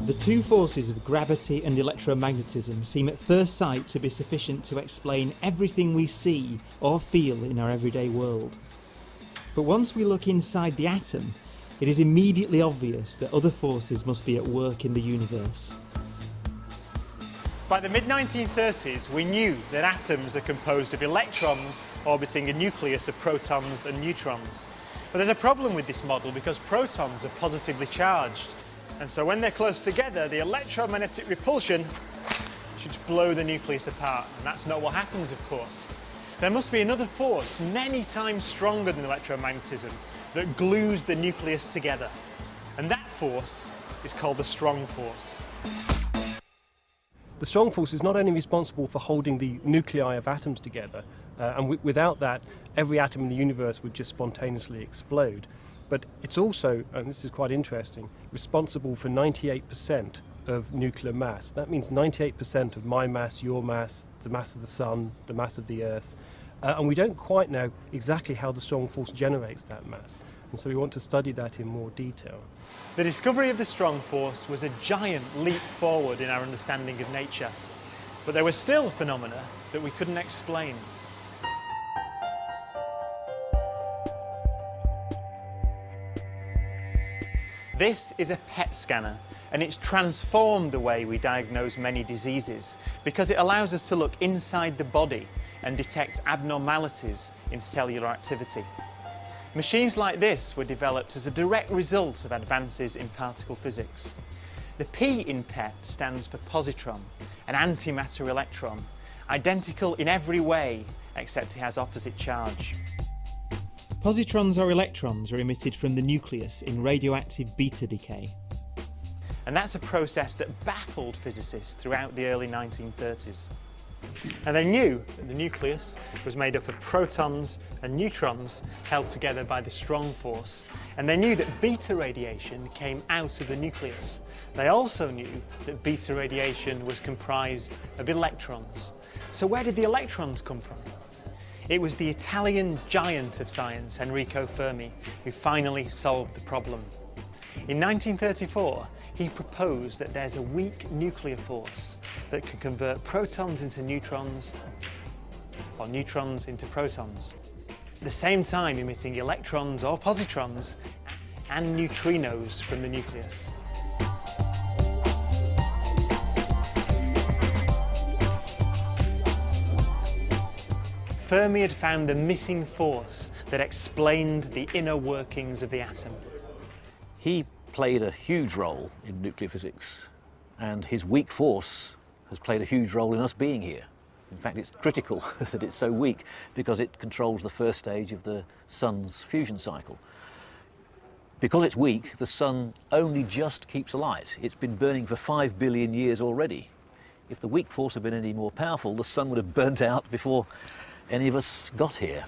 The two forces of gravity and electromagnetism seem at first sight to be sufficient to explain everything we see or feel in our everyday world. But once we look inside the atom, it is immediately obvious that other forces must be at work in the universe. By the mid-1930s, we knew that atoms are composed of electrons orbiting a nucleus of protons and neutrons. But there's a problem with this model because protons are positively charged. And so when they're close together, the electromagnetic repulsion should blow the nucleus apart. And that's not what happens, of course. There must be another force many times stronger than electromagnetism that glues the nucleus together. And that force is called the strong force. The strong force is not only responsible for holding the nuclei of atoms together, and without that, every atom in the universe would just spontaneously explode. But it's also, and this is quite interesting, responsible for 98% of nuclear mass. That means 98% of my mass, your mass, the mass of the sun, the mass of the Earth. And we don't quite know exactly how the strong force generates that mass. And so we want to study that in more detail. The discovery of the strong force was a giant leap forward in our understanding of nature. But there were still phenomena that we couldn't explain. This is a PET scanner, and it's transformed the way we diagnose many diseases because it allows us to look inside the body and detect abnormalities in cellular activity. Machines like this were developed as a direct result of advances in particle physics. The P in PET stands for positron, an antimatter electron, identical in every way except it has opposite charge. Positrons or electrons are emitted from the nucleus in radioactive beta decay. And that's a process that baffled physicists throughout the early 1930s. And they knew that the nucleus was made up of protons and neutrons held together by the strong force. And they knew that beta radiation came out of the nucleus. They also knew that beta radiation was comprised of electrons. So where did the electrons come from? It was the Italian giant of science, Enrico Fermi, who finally solved the problem. In 1934, he proposed that there's a weak nuclear force that can convert protons into neutrons or neutrons into protons, at the same time emitting electrons or positrons and neutrinos from the nucleus. Fermi had found the missing force that explained the inner workings of the atom. He played a huge role in nuclear physics, and his weak force has played a huge role in us being here. In fact, it's critical that it's so weak because it controls the first stage of the sun's fusion cycle. Because it's weak, the sun only just keeps alight. It's been burning for 5 billion years already. If the weak force had been any more powerful, the sun would have burnt out before any of us got here.